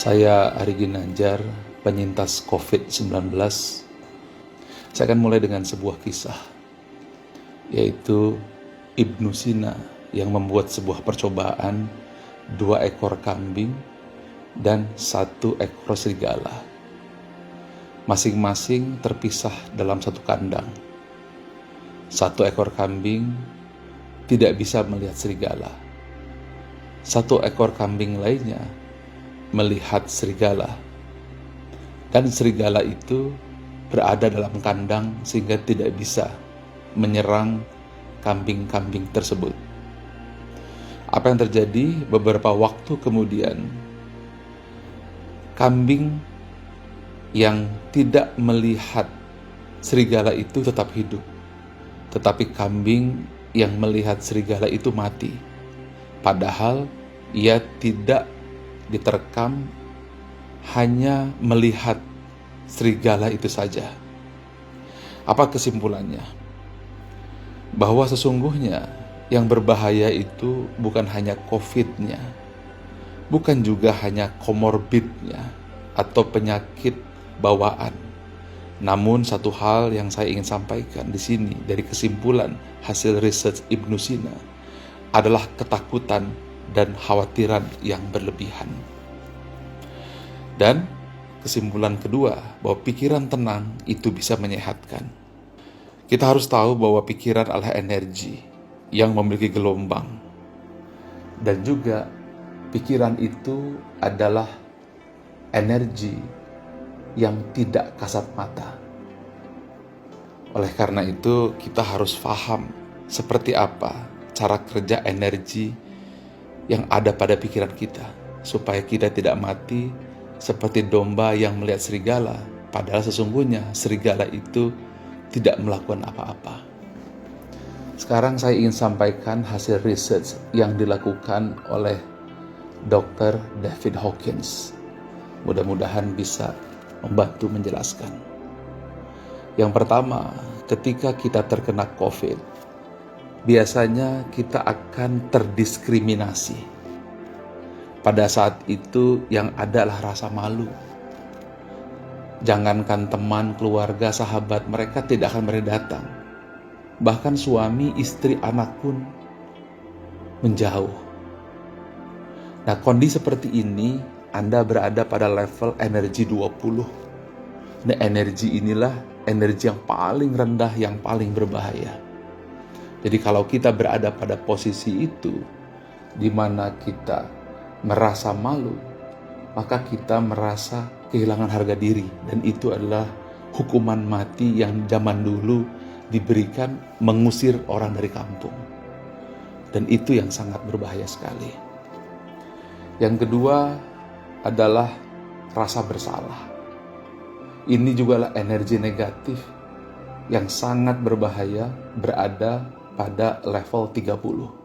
Saya Ari Ginanjar, penyintas COVID-19. Saya akan mulai dengan sebuah kisah, yaitu Ibnu Sina yang membuat sebuah percobaan 2 ekor kambing dan 1 ekor serigala. Masing-masing terpisah dalam satu kandang. 1 ekor kambing tidak bisa melihat serigala. 1 ekor kambing lainnya melihat serigala. Dan serigala itu berada dalam kandang sehingga tidak bisa menyerang kambing-kambing tersebut. Apa yang terjadi? Beberapa waktu kemudian, kambing yang tidak melihat serigala itu tetap hidup, tetapi kambing yang melihat serigala itu mati. Padahal ia tidak diterkam, hanya melihat serigala itu saja. Apa kesimpulannya? Bahwa sesungguhnya yang berbahaya itu bukan hanya COVID-nya, bukan juga hanya komorbidnya atau penyakit bawaan. Namun satu hal yang saya ingin sampaikan di sini dari kesimpulan hasil research Ibnu Sina adalah ketakutan dan khawatiran yang berlebihan. Dan kesimpulan kedua, bahwa pikiran tenang itu bisa menyehatkan. Kita harus tahu bahwa pikiran adalah energi yang memiliki gelombang. Dan juga pikiran itu adalah energi yang tidak kasat mata. Oleh karena itu, kita harus paham seperti apa cara kerja energi yang ada pada pikiran kita, supaya kita tidak mati seperti domba yang melihat serigala, padahal sesungguhnya serigala itu tidak melakukan apa-apa. Sekarang saya ingin sampaikan hasil research yang dilakukan oleh Dr. David Hawkins. Mudah-mudahan bisa membantu menjelaskan. Yang pertama, ketika kita terkena COVID, biasanya kita akan terdiskriminasi. Pada saat itu yang ada adalah rasa malu. Jangankan teman, keluarga, sahabat, mereka tidak akan datang. Bahkan suami, istri, anak pun menjauh. Nah, kondisi seperti ini, Anda berada pada level energi 20. Nah, energi inilah energi yang paling rendah, yang paling berbahaya. Jadi kalau kita berada pada posisi itu, di mana kita merasa malu, maka kita merasa kehilangan harga diri. Dan itu adalah hukuman mati yang zaman dulu diberikan mengusir orang dari kampung. Dan itu yang sangat berbahaya sekali. Yang kedua adalah rasa bersalah. Ini juga adalah energi negatif yang sangat berbahaya, berada pada level 30.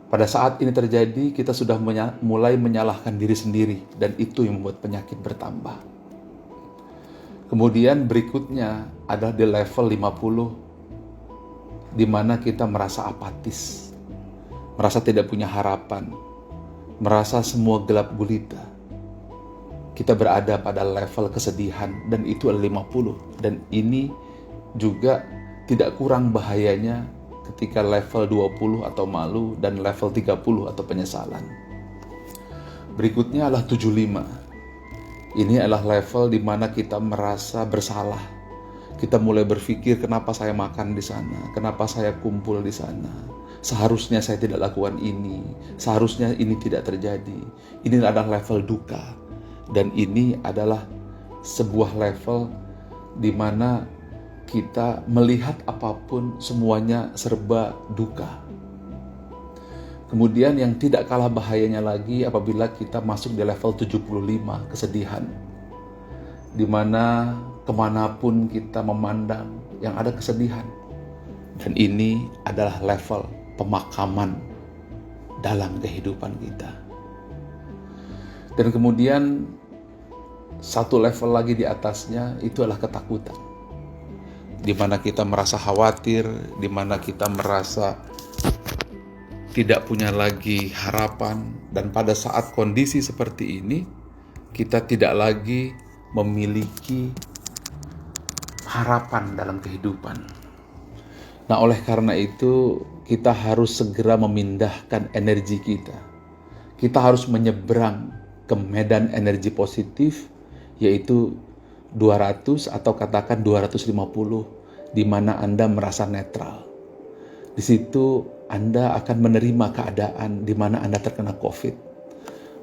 Pada saat ini terjadi, kita sudah mulai menyalahkan diri sendiri, dan itu yang membuat penyakit bertambah. Kemudian berikutnya adalah di level 50, di mana kita merasa apatis, merasa tidak punya harapan, merasa semua gelap gulita. Kita berada pada level kesedihan, dan itu adalah 50. Dan ini juga tidak kurang bahayanya ketika level 20 atau malu, dan level 30 atau penyesalan. Berikutnya adalah 75. Ini adalah level di mana kita merasa bersalah. Kita mulai berpikir, kenapa saya makan di sana? Kenapa saya kumpul di sana? Seharusnya saya tidak lakukan ini. Seharusnya ini tidak terjadi. Ini adalah level duka. Dan ini adalah sebuah level di mana kita melihat apapun semuanya serba duka. Kemudian yang tidak kalah bahayanya lagi apabila kita masuk di level 75, kesedihan, di mana kemanapun kita memandang yang ada kesedihan. Dan ini adalah level pemakaman dalam kehidupan kita. Dan kemudian satu level lagi di atasnya itu adalah ketakutan, di mana kita merasa khawatir, di mana kita merasa tidak punya lagi harapan. Dan pada saat kondisi seperti ini, kita tidak lagi memiliki harapan dalam kehidupan. Nah, oleh karena itu, kita harus segera memindahkan energi kita. Kita harus menyeberang ke medan energi positif, yaitu 200 atau katakan 250, di mana Anda merasa netral. Di situ Anda akan menerima keadaan di mana Anda terkena COVID.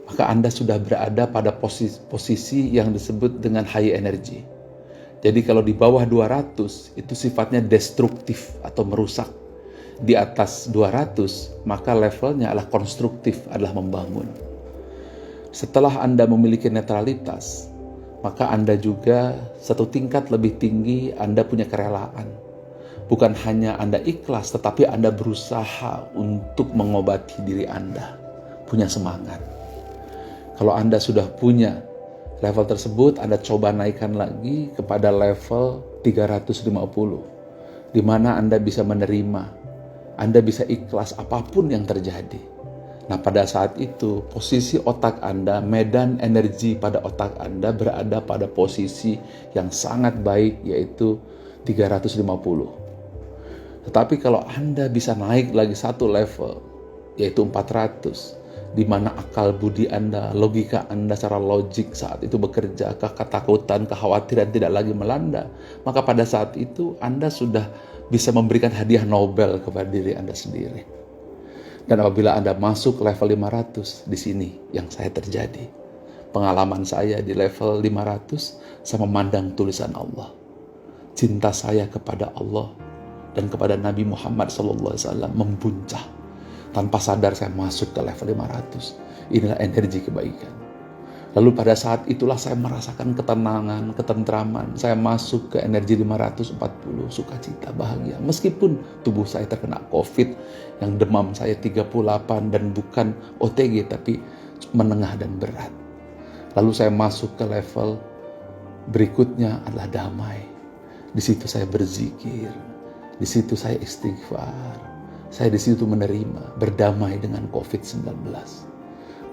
Maka Anda sudah berada pada posisi yang disebut dengan high energy. Jadi kalau di bawah 200 itu sifatnya destruktif atau merusak. Di atas 200 maka levelnya adalah konstruktif, adalah membangun. Setelah Anda memiliki netralitas, maka Anda juga satu tingkat lebih tinggi, Anda punya kerelaan. Bukan hanya Anda ikhlas, tetapi Anda berusaha untuk mengobati diri Anda, punya semangat. Kalau Anda sudah punya level tersebut, Anda coba naikkan lagi kepada level 350, di mana Anda bisa menerima, Anda bisa ikhlas apapun yang terjadi. Nah, pada saat itu, posisi otak Anda, medan energi pada otak Anda berada pada posisi yang sangat baik, yaitu 350. Tetapi kalau Anda bisa naik lagi satu level, yaitu 400, di mana akal budi Anda, logika Anda secara logik saat itu bekerja, ketakutan, kekhawatiran tidak lagi melanda, maka pada saat itu Anda sudah bisa memberikan hadiah Nobel kepada diri Anda sendiri. Dan apabila Anda masuk ke level 500, di sini yang saya terjadi. Pengalaman saya di level 500, saya memandang tulisan Allah. Cinta saya kepada Allah dan kepada Nabi Muhammad SAW membuncah. Tanpa sadar saya masuk ke level 500. Inilah energi kebaikan. Lalu pada saat itulah saya merasakan ketenangan, ketentraman. Saya masuk ke energi 540, sukacita, bahagia. Meskipun tubuh saya terkena COVID, yang demam saya 38 dan bukan OTG, tapi menengah dan berat. Lalu saya masuk ke level berikutnya adalah damai. Di situ saya berzikir, di situ saya istighfar. Saya di situ menerima, berdamai dengan COVID-19.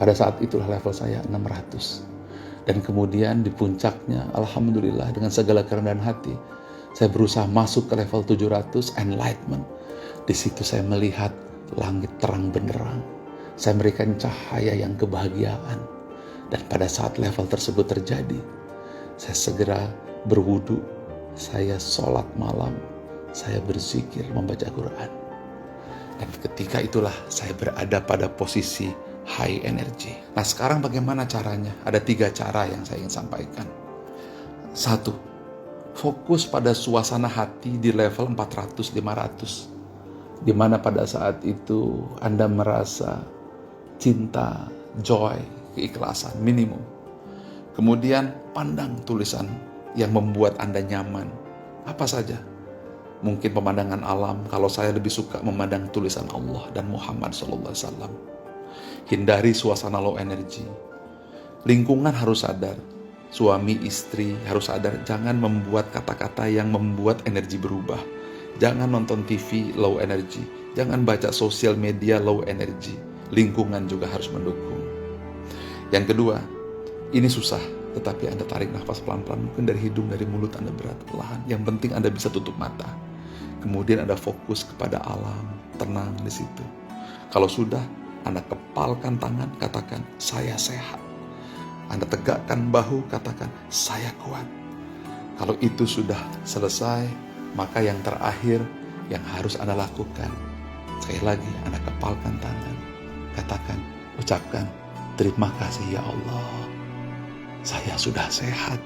Pada saat itulah level saya 600. Dan kemudian di puncaknya, alhamdulillah dengan segala kerendahan hati, saya berusaha masuk ke level 700, enlightenment. Di situ saya melihat langit terang benderang. Saya memberikan cahaya yang kebahagiaan. Dan pada saat level tersebut terjadi, saya segera berwudu, saya sholat malam, saya berzikir, membaca Quran. Dan ketika itulah saya berada pada posisi high energy. Nah, sekarang bagaimana caranya? Ada 3 cara yang saya ingin sampaikan. 1, fokus pada suasana hati di level 400-500. Di mana pada saat itu Anda merasa cinta, joy, keikhlasan minimum. Kemudian pandang tulisan yang membuat Anda nyaman. Apa saja? Mungkin pemandangan alam, kalau saya lebih suka memandang tulisan Allah dan Muhammad SAW. Hindari suasana low energy. Lingkungan harus sadar, suami istri harus sadar, jangan membuat kata-kata yang membuat energi berubah. Jangan nonton TV low energy, jangan baca sosial media low energy. Lingkungan juga harus mendukung. Yang kedua, ini susah, tetapi Anda tarik nafas pelan-pelan, mungkin dari hidung, dari mulut Anda berat, perlahan. Yang penting Anda bisa tutup mata. Kemudian Anda fokus kepada alam, tenang di situ. Kalau sudah, Anda kepalkan tangan, katakan, saya sehat. Anda tegakkan bahu, katakan, saya kuat. Kalau itu sudah selesai, maka yang terakhir yang harus Anda lakukan, sekali lagi Anda kepalkan tangan, katakan, ucapkan, terima kasih ya Allah, saya sudah sehat.